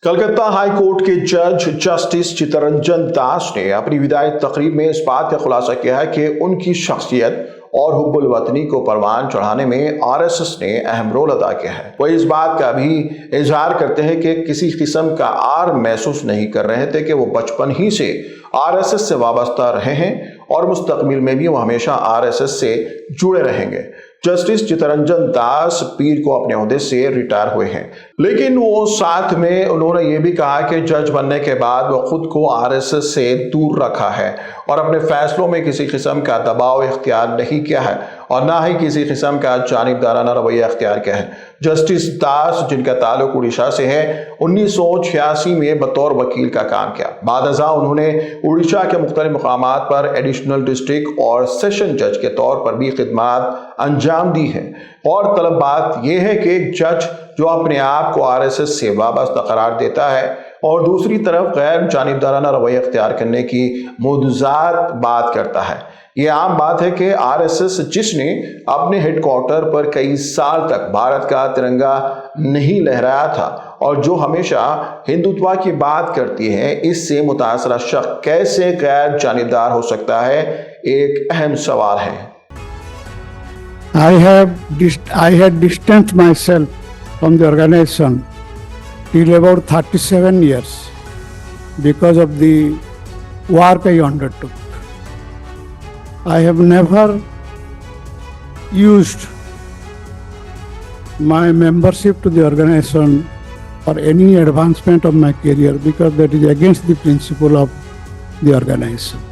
Calcutta high court के जज justice Chittaranjan Das ने अपनी विदाई तकरीब में इस बात का खुलासा किया है कि उनकी शख्सियत और हुब्बुल वतनी को परवान चढ़ाने में आरएसएस ने अहम रोल अदा किया है। वो इस बात का भी इजहार करते हैं कि किसी किस्म का आर महसूस नहीं कर रहे थे कि वो बचपन ही से आरएसएस से वाबस्ता रहे हैं और मुस्तकबिल में भी वो हमेशा आरएसएस से जुड़े रहेंगे। जस्टिस चित्तरंजन दास पीर को अपने ओहदे से रिटायर हुए हैं, लेकिन वो साथ में उन्होंने ये भी कहा कि जज बनने के बाद वो खुद को आरएसएस से दूर रखा है और अपने फैसलों में किसी किस्म का दबाव इख्तियार नहीं किया है और ना ही किसी किस्म का जानिबदाराना रवैया इख्तियार किया है। जस्टिस दास, जिनका ताल्लुक उड़ीसा से है, 1986 में बतौर वकील का काम किया। बाद उन्होंने उड़ीसा के मुख्तलिफ मकामात पर एडिशनल डिस्ट्रिक्ट और सेशन जज के तौर पर भी खिदमात अंजाम दी है। और तलब बात यह है कि एक जज जो अपने आप को आरएसएस से वाबस्ता करार देता है और दूसरी तरफ गैर जानिबदाराना रवैया इख्तियार करने की मुद्दात बात करता है। ये आम बात है कि आरएसएस, जिसने अपने हेडक्वार्टर पर कई साल तक भारत का तिरंगा नहीं लहराया था और जो हमेशा हिंदुत्व की बात करती है, इससे मुतासरा शख्स कैसे गैर जानिबदार हो सकता है, एक अहम सवाल है। I had distanced myself from the organization till about 37 years because of the work I undertook. I have never used my membership to the organization for any advancement of my career because that is against the principle of the organization.